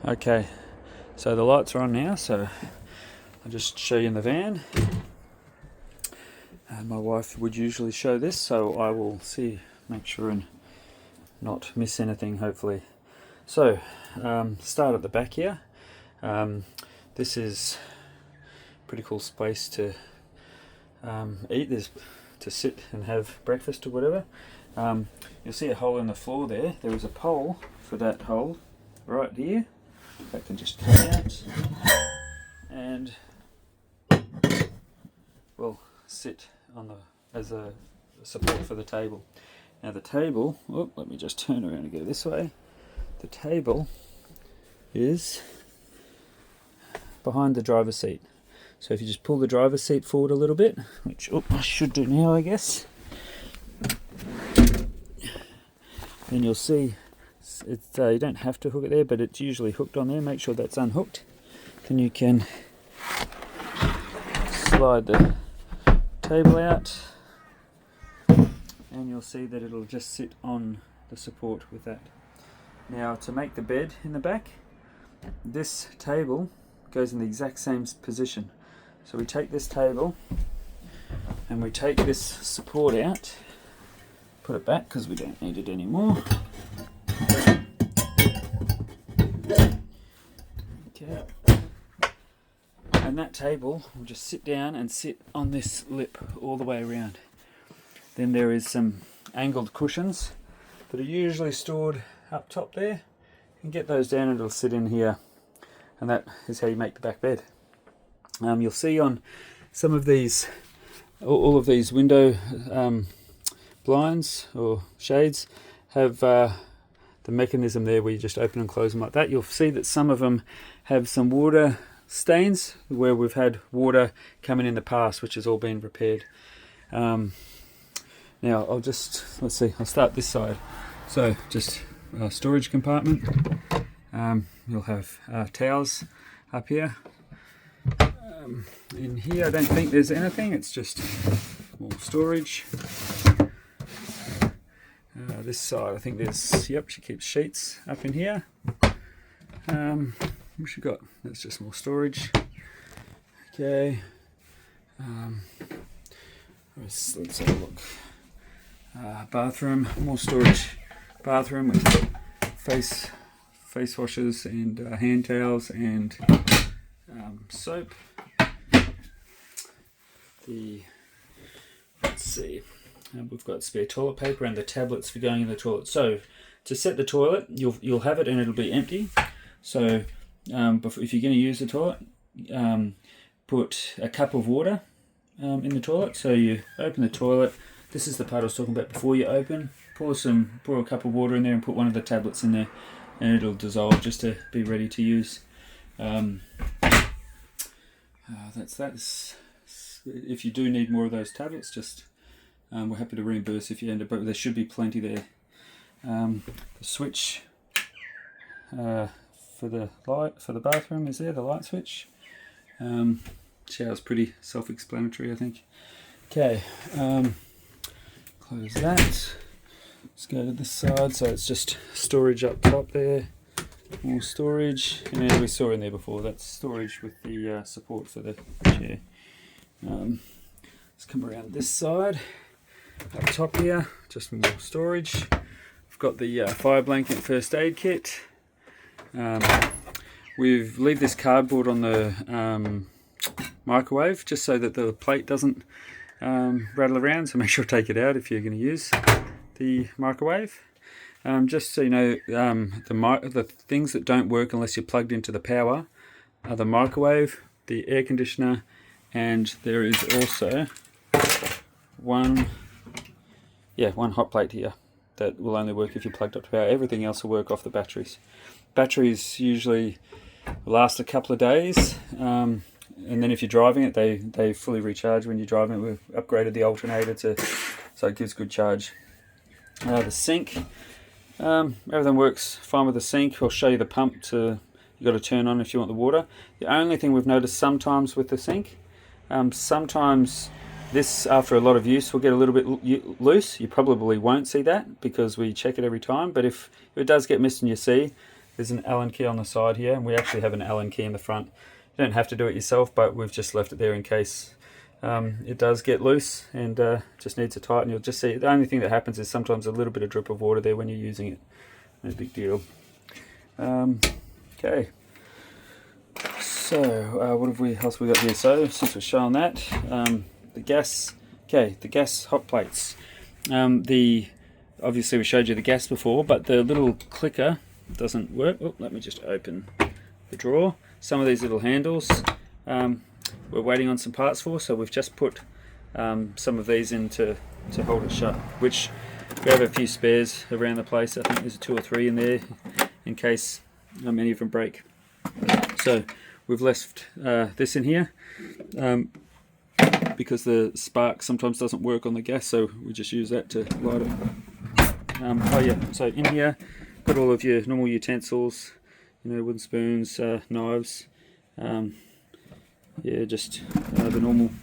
Okay, so the lights are on now, so I'll just show you in the van. My wife would usually show this, so I will make sure and not miss anything, hopefully. So, start at the back here. This is a pretty cool space to eat. There's to sit and have breakfast or whatever. You'll see a hole in the floor there. There is a pole for that hole right here. That can just come out and will sit on as a support for the table. Now the table, let me just turn around and go this way. The table is behind the driver's seat. So if you just pull the driver's seat forward a little bit, which I should do now, I guess, then you'll see you don't have to hook it there, but it's usually hooked on there. Make sure that's unhooked. Then you can slide the table out, and you'll see that it'll just sit on the support with that. Now, to make the bed in the back, this table goes in the exact same position. So we take this table and we take this support out, put it back because we don't need it anymore. Okay. And that table will just sit down and sit on this lip all the way around. Then there is some angled cushions that are usually stored up top there. You can get those down and it'll sit in here, and that is how you make the back bed. You'll see on some of these, all of these window blinds or shades have the mechanism there where you just open and close them like that. You'll see that some of them have some water stains where we've had water coming in the past, which has all been repaired. Now I'll start this side. So just a storage compartment. You'll have towels up here. In here I don't think there's anything, it's just more storage. This side I think she keeps sheets up in here. What she got? That's just more storage. Okay. Let's have a look. Bathroom, more storage. Bathroom with face washes and hand towels and soap. Let's see. We've got spare toilet paper and the tablets for going in the toilet. So to set the toilet, you'll have it and it'll be empty. So if you're going to use the toilet, put a cup of water in the toilet. So you open the toilet. This is the part I was talking about before you open. Pour a cup of water in there and put one of the tablets in there, and it'll dissolve just to be ready to use. That's. If you do need more of those tablets, just we're happy to reimburse if you end up. But there should be plenty there. The switch for the bathroom is there. The light switch. Shower's pretty self-explanatory, I think. Okay, close that. Let's go to this side. So it's just storage up top there. More storage, and as we saw in there before, that's storage with the support for the chair. Let's come around this side. Up top here, just more storage. We've got the fire blanket first aid kit. We've leave this cardboard on the microwave just so that the plate doesn't rattle around, so make sure to take it out if you're going to use the microwave. Just so you know, the things that don't work unless you're plugged into the power are the microwave, the air conditioner, and there is also one hot plate here that will only work if you're plugged up to power. Everything else will work off the batteries. Batteries usually last a couple of days, and then if you're driving it, they fully recharge when you're driving it. We've upgraded the alternator so it gives good charge. The sink, everything works fine with the sink. I'll show you the pump you've got to turn on if you want the water. The only thing we've noticed sometimes with the sink, sometimes this, after a lot of use, will get a little bit loose. You probably won't see that because we check it every time, but if it does get missed and you see, there's an Allen key on the side here, and we actually have an Allen key in the front. You don't have to do it yourself, but we've just left it there in case it does get loose and just needs to tighten. You'll just see the only thing that happens is sometimes a little bit of drip of water there when you're using it. No big deal. Okay. So what else we got here? So since we're showing that, the gas hot plates. Obviously we showed you the gas before, but the little clicker doesn't work. Oh, let me just open the drawer. Some of these little handles we're waiting on some parts for, so we've just put some of these in to hold it shut, which we have a few spares around the place. I think there's 2 or 3 in there in case any of them break. So we've left this in here because the spark sometimes doesn't work on the gas, so we just use that to light it. Oh yeah, so in here put all of your normal utensils, wooden spoons, knives, yeah, just the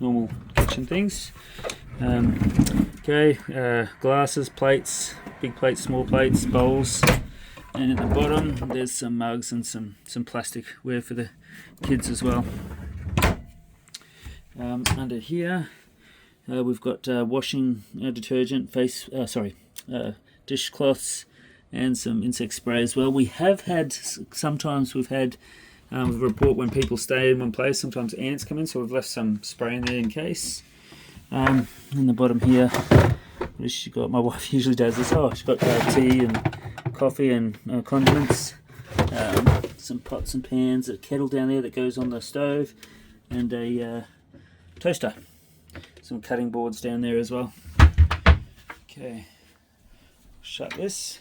normal kitchen things. Glasses, plates, big plates, small plates, bowls, and at the bottom there's some mugs and some plasticware for the kids as well. Under here we've got washing detergent, dishcloths, and some insect spray as well. We have had, sometimes we've had a report when people stay in one place, sometimes ants come in, so we've left some spray in there in case. In the bottom here, what has she got? My wife usually does this. Oh, she's got tea and coffee and condiments, some pots and pans, a kettle down there that goes on the stove, and a toaster. Some cutting boards down there as well. Okay, shut this.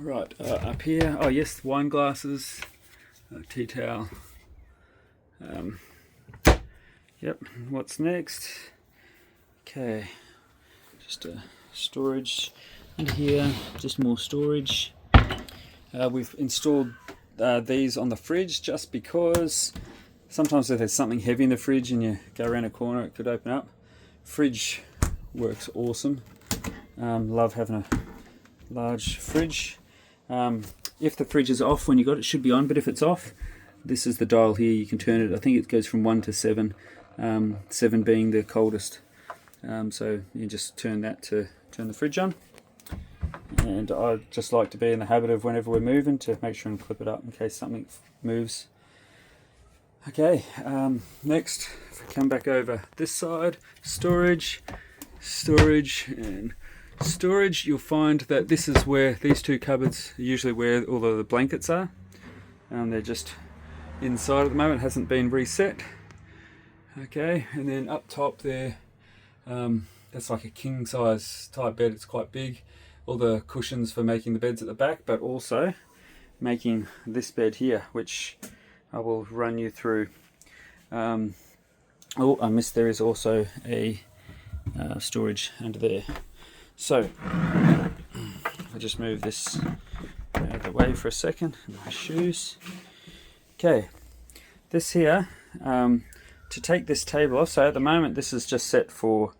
Right, up here, oh yes, wine glasses, tea towel. Yep, what's next? Okay, just a storage in here, just more storage. We've installed these on the fridge just because sometimes if there's something heavy in the fridge and you go around a corner, it could open up. Fridge works awesome. Love having a large fridge. If the fridge is off when you got it, it should be on, but if it's off, this is the dial here. You can turn it. I think it goes from 1 to 7, 7 being the coldest. So you just turn that to turn the fridge on. And I just like to be in the habit of whenever we're moving to make sure and clip it up in case something moves. Okay, next, if we come back over this side, storage, and storage, you'll find that this is where these 2 cupboards are usually where all of the blankets are. They're just inside at the moment, hasn't been reset. Okay, and then up top there, that's like a king size type bed. It's quite big. All the cushions for making the beds at the back, but also making this bed here, which I will run you through. Oh, I missed, there is also a storage under there. So I'll just move this out of the way for a second. My shoes. Okay, this here, to take this table off, so at the moment this is just set for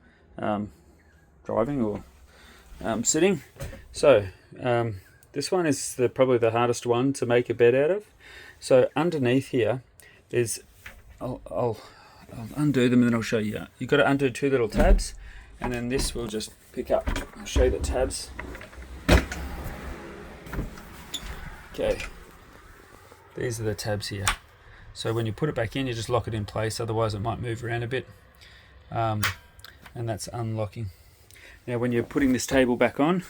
driving or sitting. So this one is probably the hardest one to make a bed out of. So underneath here is, I'll undo them and then I'll show you. You've got to undo 2 little tabs, and then this will just pick up. I'll show you the tabs. Okay, these are the tabs here. So when you put it back in, you just lock it in place, otherwise it might move around a bit. And that's unlocking. Now when you're putting this table back on,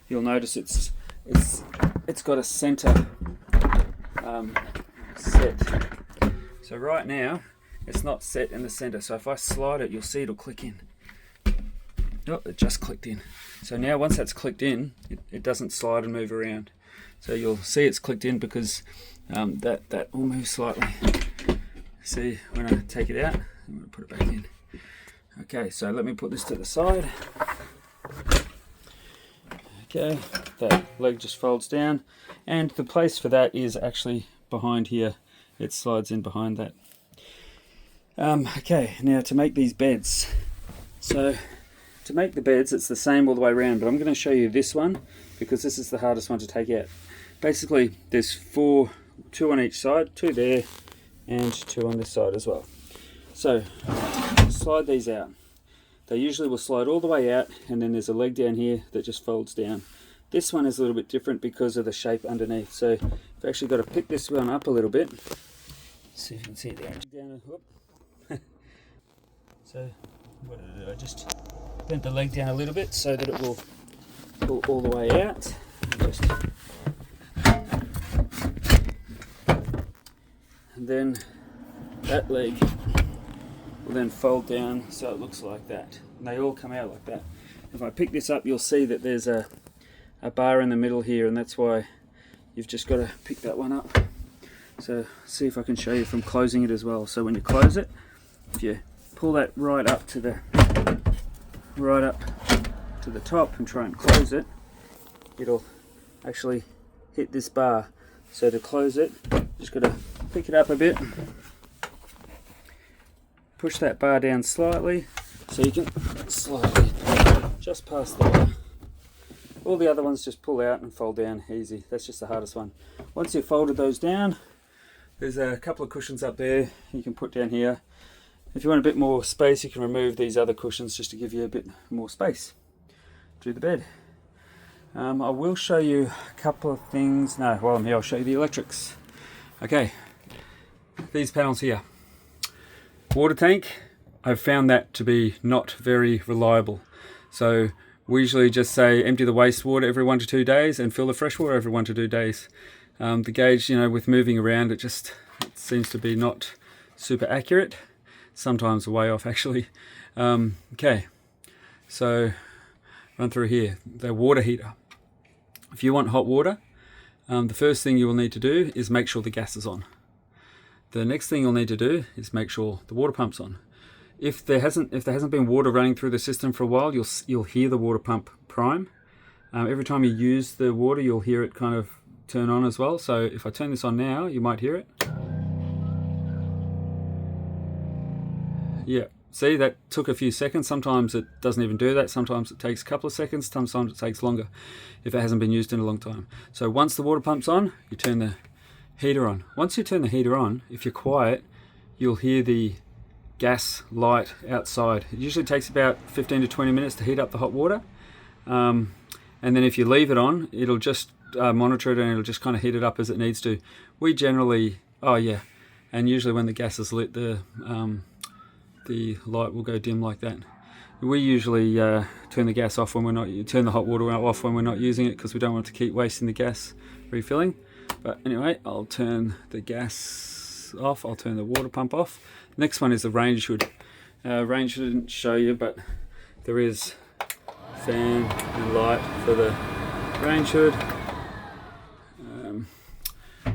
you'll notice it's got a center set. So right now it's not set in the center, so if I slide it, you'll see it'll click in. Oh, it just clicked in. So now once that's clicked in, it doesn't slide and move around. So you'll see it's clicked in because that will move slightly. See, when I take it out, I'm going to put it back in. Okay, so let me put this to the side. Okay, that leg just folds down, and the place for that is actually behind here. It slides in behind that. Okay, now to make these beds. So to make the beds, it's the same all the way around, but I'm going to show you this one because this is the hardest one to take out. basically there's 4, 2 on each side, 2 there and 2 on this side as well. So slide these out. They usually will slide all the way out, and then there's a leg down here that just folds down. This one is a little bit different because of the shape underneath. So I've actually got to pick this one up a little bit. See if you can see it there. Down, so what did I do? I just bent the leg down a little bit so that it will pull all the way out. And then that leg will then fold down so it looks like that. And they all come out like that. If I pick this up, you'll see that there's a bar in the middle here, and that's why you've just got to pick that one up. So see if I can show you from closing it as well. So when you close it, if you pull that right up to the top and try and close it, it'll actually hit this bar. So to close it, just got to pick it up a bit, push that bar down slightly so you can slide it just past the bar. All the other ones just pull out and fold down easy. That's just the hardest one. Once you've folded those down, there's a couple of cushions up there you can put down here. If you want a bit more space, you can remove these other cushions just to give you a bit more space to the bed. I will show you a couple of things. No, while I'm here, I'll show you the electrics. Okay, these panels here. Water tank, I've found that to be not very reliable. So we usually just say empty the wastewater every 1 to 2 days and fill the fresh water every 1 to 2 days. The gauge, with moving around, it seems to be not super accurate. Sometimes way off actually. Okay, so run through here. The water heater. If you want hot water, the first thing you will need to do is make sure the gas is on. The next thing you'll need to do is make sure the water pump's on. If there hasn't been water running through the system for a while, you'll hear the water pump prime. Every time you use the water, you'll hear it kind of turn on as well. So if I turn this on now, you might hear it. Yeah, see, that took a few seconds. Sometimes it doesn't even do that. Sometimes it takes a couple of seconds. Sometimes it takes longer if it hasn't been used in a long time. So once the water pump's on, you turn the heater on. Once you turn the heater on, if you're quiet, you'll hear the gas light outside. It usually takes about 15 to 20 minutes to heat up the hot water. And then if you leave it on, it'll just monitor it, and it'll just kind of heat it up as it needs to. We generally, and usually when the gas is lit, the light will go dim like that. We usually turn the gas off when we're not, turn the hot water off when we're not using it, because we don't want to keep wasting the gas refilling. But anyway, I'll turn the gas off, I'll turn the water pump off. Next one is the range hood. Range hood didn't show you, but there is fan and light for the range hood.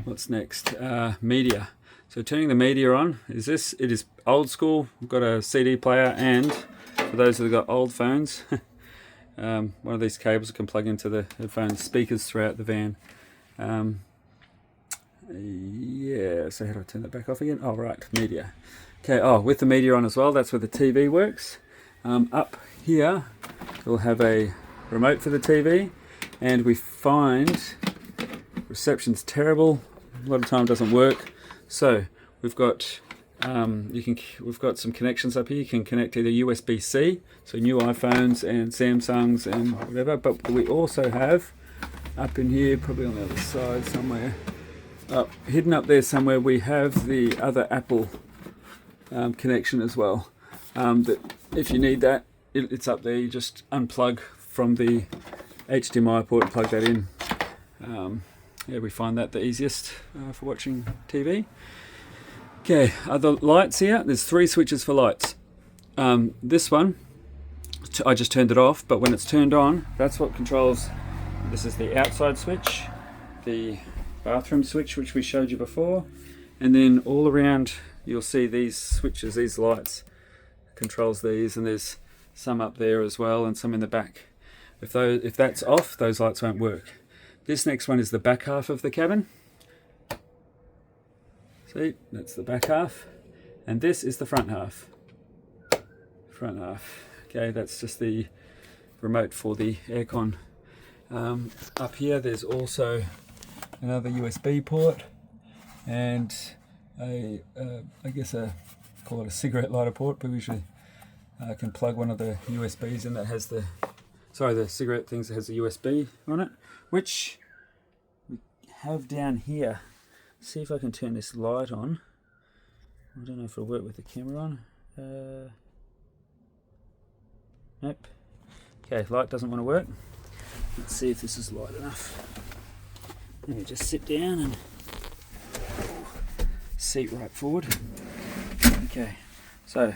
What's next? Media. So turning the media on is this. It is old school. We've got a CD player, and for those that have got old phones, one of these cables can plug into the headphone speakers throughout the van. Yeah, so how do I turn that back off again? Oh, right, media. Okay, with the media on as well, that's where the TV works. Up here, we'll have a remote for the TV, and we find reception's terrible. A lot of time it doesn't work. So we've got we've got some connections up here. You can connect either USB-C, so new iPhones and Samsungs and whatever. But we also have up in here, probably on the other side somewhere, hidden up there somewhere, we have the other Apple connection as well. That if you need that, it's up there. You just unplug from the HDMI port and plug that in. Yeah, we find that the easiest for watching TV. Okay, other lights here. There's 3 switches for lights. This one, I just turned it off, but when it's turned on, that's what controls. This is the outside switch, the bathroom switch, which we showed you before, and then all around you'll see these switches, these lights controls these, and there's some up there as well and some in the back. If that's off, those lights won't work. This next one is the back half of the cabin. See, that's the back half, and this is the front half. Front half. Okay, that's just the remote for the aircon. Up here there's also another USB port, and I guess call it a cigarette lighter port, but we usually can plug one of the USBs in that has the cigarette things that has a USB on it, which we have down here. See if I can turn this light on. I don't know if it'll work with the camera on. Nope. Okay, light doesn't want to work. Let's see if this is light enough. Let me just sit down and seat right forward. Okay, so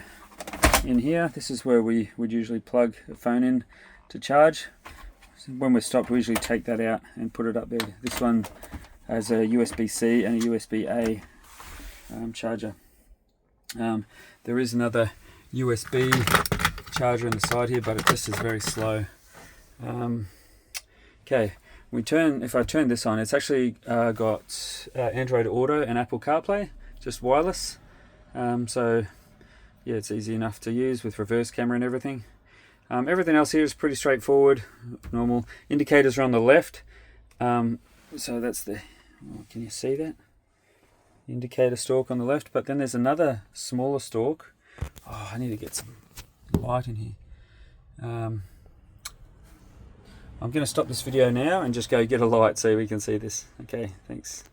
in here, this is where we would usually plug a phone in to charge. So when we're stopped, we usually take that out and put it up there. This one has a USB-C and a USB-A charger. There is another USB charger on the side here, but it just is very slow. Okay, if I turn this on, it's actually got Android Auto and Apple CarPlay, just wireless. So yeah, it's easy enough to use with reverse camera and everything. Everything else here is pretty straightforward, normal. Indicators are on the left. So that's the, can you see that? Indicator stalk on the left, but then there's another smaller stalk. Oh, I need to get some light in here. I'm going to stop this video now and just go get a light so we can see this. Okay, thanks.